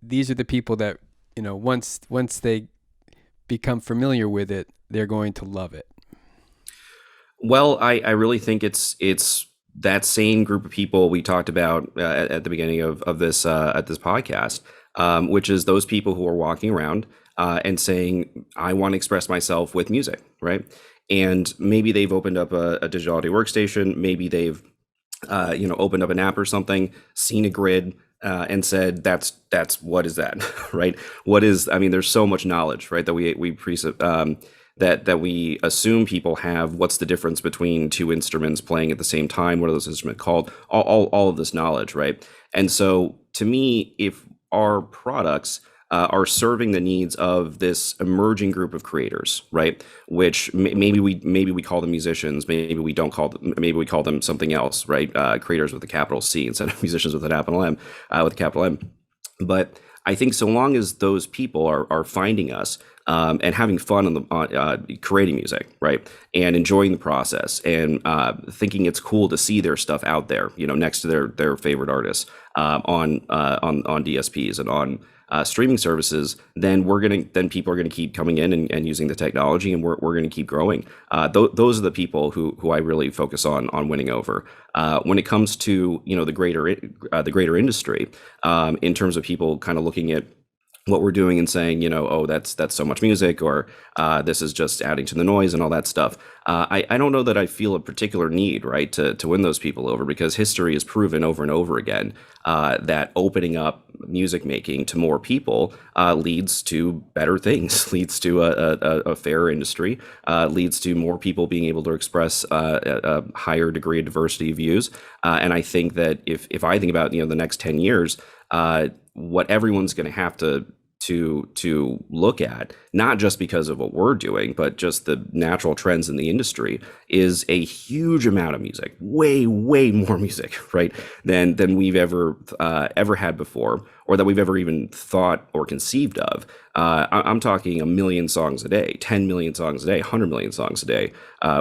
these are the people that, once they become familiar with it, they're going to love it? Well, I really think it's that same group of people we talked about at the beginning of this at this podcast, which is those people who are walking around and saying, I want to express myself with music, right? And maybe they've opened up a digital audio workstation, maybe they've opened up an app or something, seen a grid, and said, that's what is that, right? What is, I mean, there's so much knowledge, right, that that we assume people have. What's the difference between two instruments playing at the same time? What are those instruments called? All of this knowledge, right? And so to me, if our products are serving the needs of this emerging group of creators, right? Which maybe we call them musicians, maybe we don't call them, maybe we call them something else, right? Creators with a capital C instead of musicians with a capital M, with a capital M. But I think so long as those people are finding us and having fun on creating music, right, and enjoying the process, and thinking it's cool to see their stuff out there, next to their favorite artists on DSPs and on streaming services, then people are gonna keep coming in and using the technology, and we're gonna keep growing. Those are the people who I really focus on winning over. When it comes to the greater industry, in terms of people kind of looking at what we're doing and saying, oh, that's so much music, or this is just adding to the noise and all that stuff. I don't know that I feel a particular need, right, to win those people over, because history has proven over and over again that opening up music making to more people leads to better things, leads to a fairer industry, leads to more people being able to express a higher degree of diversity of views. And I think that if I think about the next 10 years, what everyone's going to have to look at, not just because of what we're doing, but just the natural trends in the industry, is a huge amount of music, way more music, right, than we've ever had before, or that we've ever even thought or conceived of. I'm talking 1 million songs a day, 10 million songs a day, 100 million songs a day,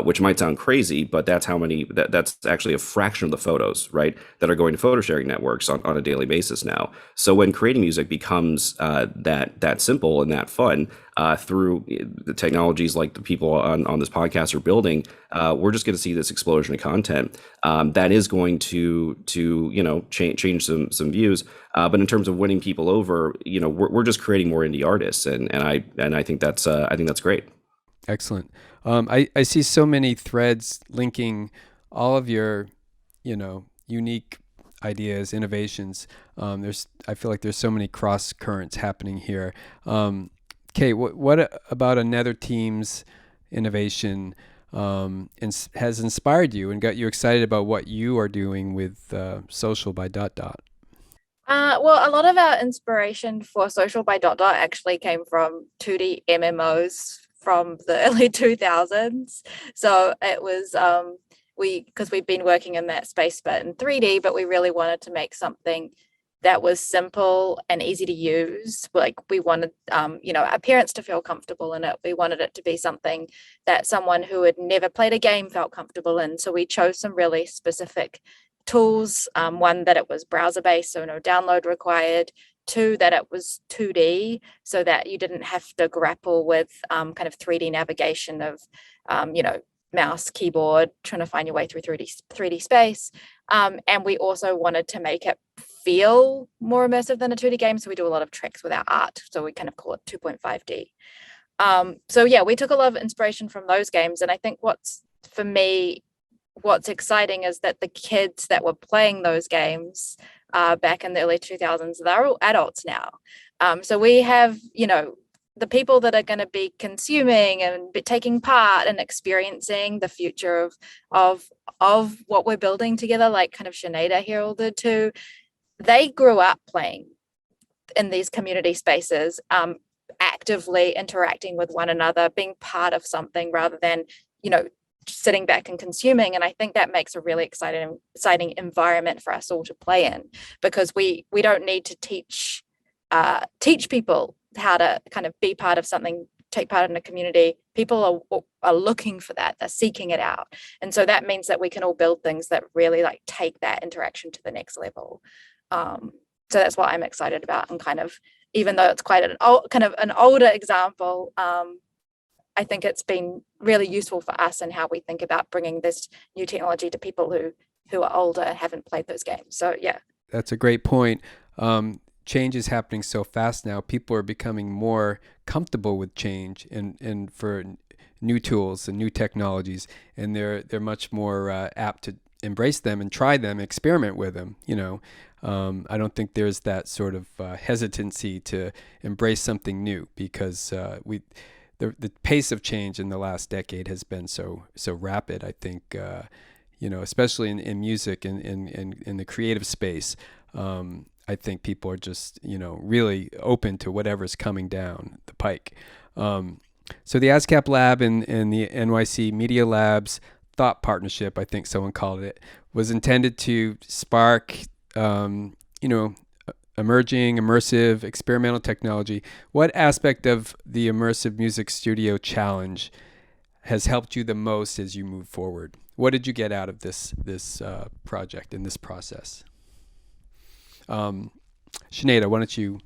which might sound crazy, but that's how many. That's actually a fraction of the photos, right, that are going to photo sharing networks on a daily basis now. So when creating music becomes that simple and that fun, through the technologies like the people on this podcast are building, we're just going to see this explosion of content that is going to change some views. But in terms of winning people over, we're just creating more indie artists, and I think that's great. Excellent. I see so many threads linking all of your, unique ideas, innovations. I feel like there's so many cross currents happening here. Kate, what about another team's innovation has inspired you and got you excited about what you are doing with Social by Dot Dot? Well, a lot of our inspiration for Social by Dot Dot actually came from 2D MMOs from the early 2000s. So it was because we'd been working in that space but in 3D, but we really wanted to make something that was simple and easy to use. Like we wanted our parents to feel comfortable in it. We wanted it to be something that someone who had never played a game felt comfortable in. So we chose some really specific tools. One, that it was browser based, so no download required. Two, that it was 2D, so that you didn't have to grapple with kind of 3D navigation of mouse, keyboard, trying to find your way through 3D space. And we also wanted to make it feel more immersive than a 2D game, so we do a lot of tricks with our art, so we kind of call it 2.5D. So yeah, we took a lot of inspiration from those games, and I think what's exciting is that the kids that were playing those games back in the early 2000s, they're all adults now. So we have, the people that are going to be consuming and taking part and experiencing the future of what we're building together, like kind of Sinead here alluded to. They grew up playing in these community spaces, actively interacting with one another, being part of something rather than, sitting back and consuming. And I think that makes a really exciting environment for us all to play in, because we don't need to teach people how to kind of be part of something, take part in a community. People are looking for that, they're seeking it out. And so that means that we can all build things that really like take that interaction to the next level. So that's what I'm excited about. And kind of, even though it's quite an older example, I think it's been really useful for us in how we think about bringing this new technology to people who are older and haven't played those games. So yeah. That's a great point. Change is happening so fast now. People are becoming more comfortable with change and for new tools and new technologies, and they're much more apt to embrace them and try them, experiment with them. I don't think there's that sort of hesitancy to embrace something new, because the pace of change in the last decade has been so rapid. I think especially in music and in the creative space. I think people are just really open to whatever's coming down the pike. So the Ascap Lab and the NYC Media Labs thought partnership, I think someone called it, was intended to spark emerging, immersive, experimental technology. What aspect of the Immersive Music Studio Challenge has helped you the most as you move forward? What did you get out of this project and this process? Sinead, why don't you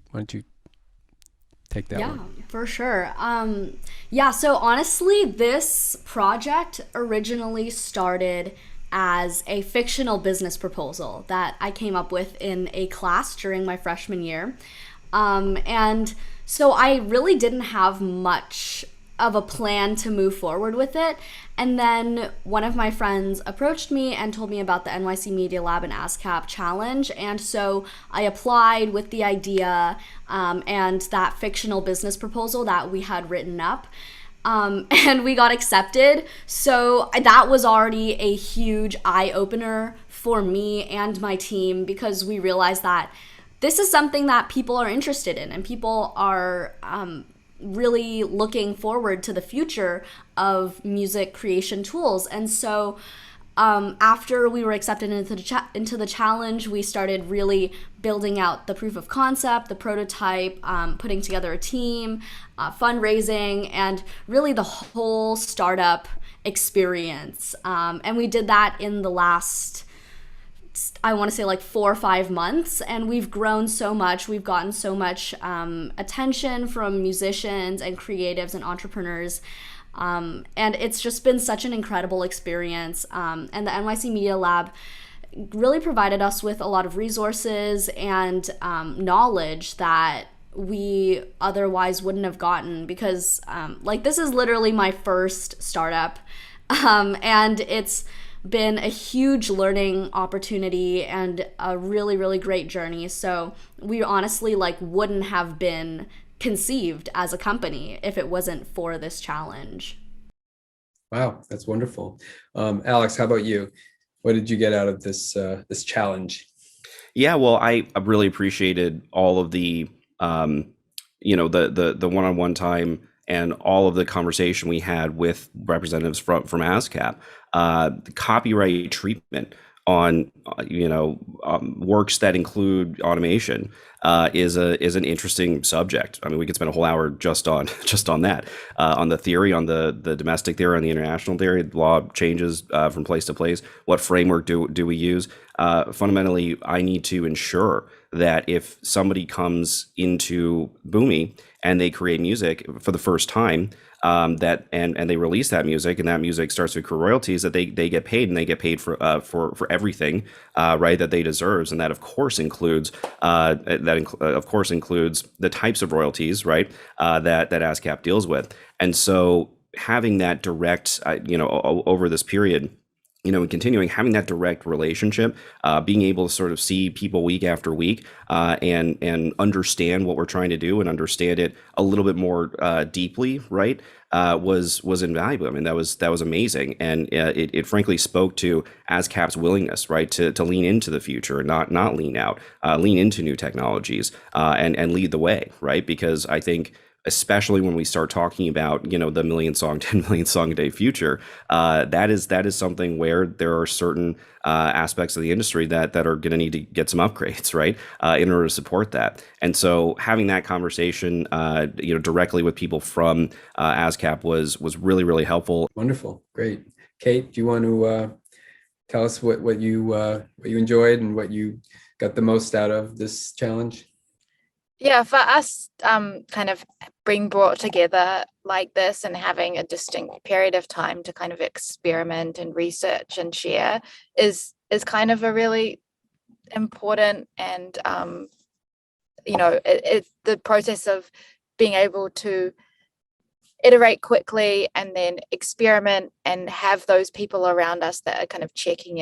take that one? Yeah, for sure. So honestly, this project originally started as a fictional business proposal that I came up with in a class during my freshman year. And so I really didn't have much of a plan to move forward with it. And then one of my friends approached me and told me about the NYC Media Lab and Ascap Challenge. And so I applied with the idea and that fictional business proposal that we had written up. And we got accepted. So that was already a huge eye-opener for me and my team, because we realized that this is something that people are interested in, and people are really looking forward to the future of music creation tools. And so after we were accepted into the challenge, we started really building out the proof of concept, the prototype, putting together a team, fundraising, and really the whole startup experience. And we did that in the last I want to say like 4 or 5 months, and we've grown so much. We've gotten so much attention from musicians and creatives and entrepreneurs. And it's just been such an incredible experience. And the NYC Media Lab really provided us with a lot of resources and knowledge that we otherwise wouldn't have gotten, because like this is literally my first startup, and it's been a huge learning opportunity and a really, really great journey. So we honestly like wouldn't have been conceived as a company if it wasn't for this challenge. Wow, that's wonderful. Alex, how about you? What did you get out of this challenge? Yeah, well, I really appreciated all of the the one-on-one time and all of the conversation we had with representatives from ASCAP. The copyright treatment on works that include automation is an interesting subject. I mean, we could spend a whole hour just on that, on the theory, on the domestic theory, on the international theory. The law changes from place to place. What framework do we use? Fundamentally, I need to ensure that if somebody comes into Boomi and they create music for the first time, that and they release that music, and that music starts to accrue royalties, that they get paid, and they get paid for everything, right, that they deserves, and that of course includes the types of royalties, right, that ASCAP deals with. And so having that direct, over this period, and continuing having that direct relationship, being able to sort of see people week after week, and understand what we're trying to do and understand it a little bit more deeply, right, was invaluable. I mean, that was amazing, and it frankly spoke to ASCAP's willingness, right, to lean into the future, not lean out, lean into new technologies, and lead the way, right, because I think, especially when we start talking about, the 10 million song a day future, that is something where there are certain aspects of the industry that are going to need to get some upgrades, right, in order to support that. And so having that conversation, directly with people from ASCAP was really, really helpful. Wonderful, great. Kate, do you want to tell us what you enjoyed and what you got the most out of this challenge? Yeah, for us, kind of being brought together like this and having a distinct period of time to kind of experiment and research and share is kind of a really important, and the process of being able to iterate quickly and then experiment and have those people around us that are kind of checking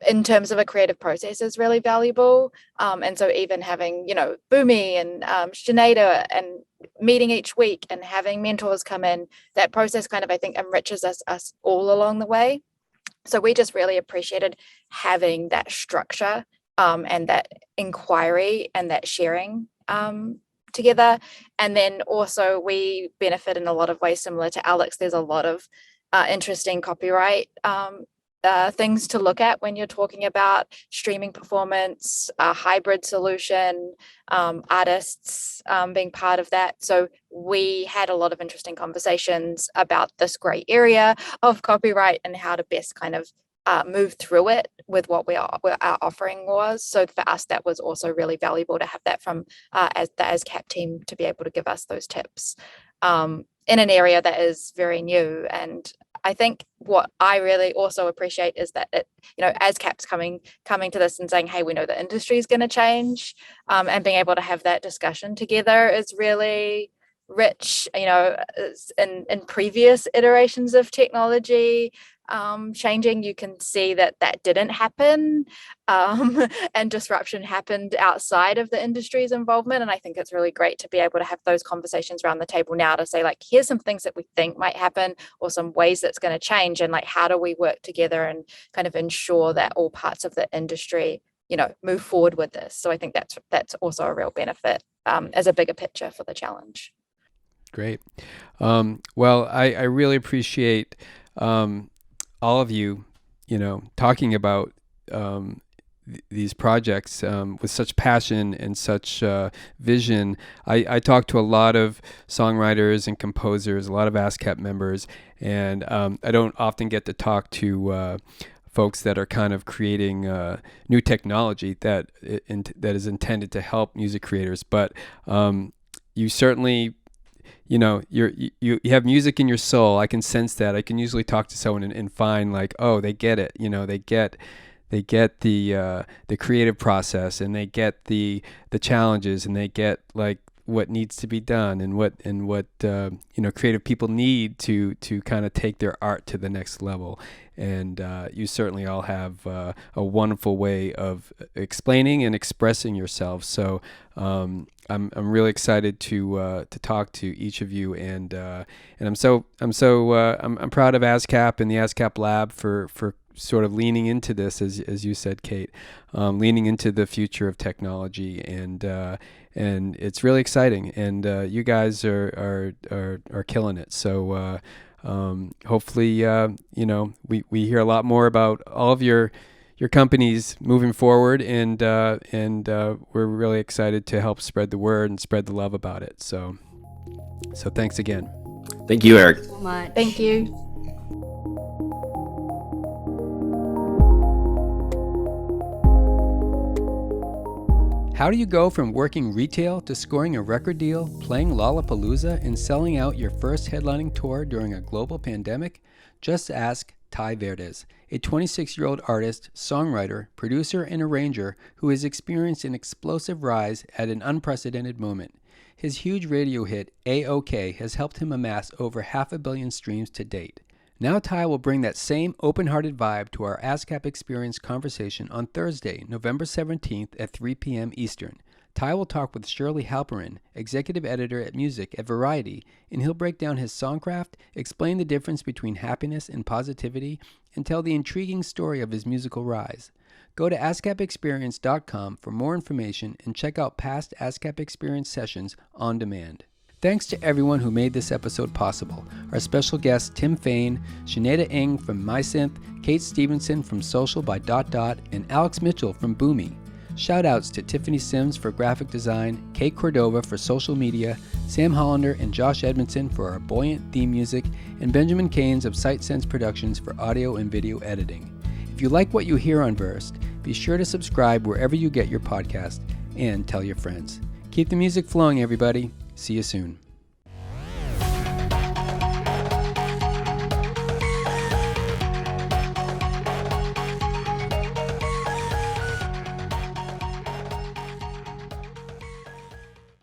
in terms of a creative process is really valuable. And so even having, Boomi and Sinead and meeting each week and having mentors come in, that process kind of, I think, enriches us all along the way. So we just really appreciated having that structure, and that inquiry and that sharing together. And then also we benefit in a lot of ways similar to Alex. There's a lot of interesting copyright things to look at when you're talking about streaming performance, a hybrid solution, artists being part of that. So we had a lot of interesting conversations about this gray area of copyright and how to best kind of move through it with what our offering was. So for us, that was also really valuable to have that from as the ASCAP team to be able to give us those tips in an area that is very new. And I think what I really also appreciate is that ASCAP's coming to this and saying, hey, we know the industry is going to change, and being able to have that discussion together is really rich. In previous iterations of technology changing, you can see that didn't happen, and disruption happened outside of the industry's involvement. And I think it's really great to be able to have those conversations around the table now to say, like, here's some things that we think might happen, or some ways that's going to change, and like, how do we work together and kind of ensure that all parts of the industry move forward with this. So I think that's also a real benefit as a bigger picture for the challenge. Great. Well, I really appreciate all of you, talking about these projects with such passion and such vision. I talk to a lot of songwriters and composers, a lot of ASCAP members, and I don't often get to talk to folks that are kind of creating new technology that is intended to help music creators. But you certainly, you have music in your soul. I can sense that. I can usually talk to someone and find like, oh, they get it. They get the creative process, and they get the challenges, and they get like what needs to be done, and what creative people need to kind of take their art to the next level. And you certainly all have a wonderful way of explaining and expressing yourselves. So I'm really excited to talk to each of you, and I'm proud of ASCAP and the ASCAP Lab for sort of leaning into this, as you said, Kate, leaning into the future of technology, and it's really exciting, and you guys are killing it. So hopefully, we hear a lot more about all of your companies moving forward, and we're really excited to help spread the word and spread the love about it. So thanks again. Thank you, Eric. Thank you so much. Thank you. How do you go from working retail to scoring a record deal, playing Lollapalooza, and selling out your first headlining tour during a global pandemic? Just ask Ty Verdes, a 26-year-old artist, songwriter, producer, and arranger who has experienced an explosive rise at an unprecedented moment. His huge radio hit, A-OK, has helped him amass over 500 million streams to date. Now Ty will bring that same open-hearted vibe to our ASCAP Experience conversation on Thursday, November 17th at 3 p.m. Eastern. Ty will talk with Shirley Halperin, executive editor at Music at Variety, and he'll break down his songcraft, explain the difference between happiness and positivity, and tell the intriguing story of his musical rise. Go to ascapexperience.com for more information and check out past ASCAP Experience sessions on demand. Thanks to everyone who made this episode possible. Our special guests Tim Fain, Sinead Ng from MySynth, Kate Stevenson from Social by and Alex Mitchell from Boomy. Shoutouts to Tiffany Sims for graphic design, Kate Cordova for social media, Sam Hollander and Josh Edmondson for our buoyant theme music, and Benjamin Keynes of Sight Sense Productions for audio and video editing. If you like what you hear on Versed, be sure to subscribe wherever you get your podcast and tell your friends. Keep the music flowing, everybody. See you soon.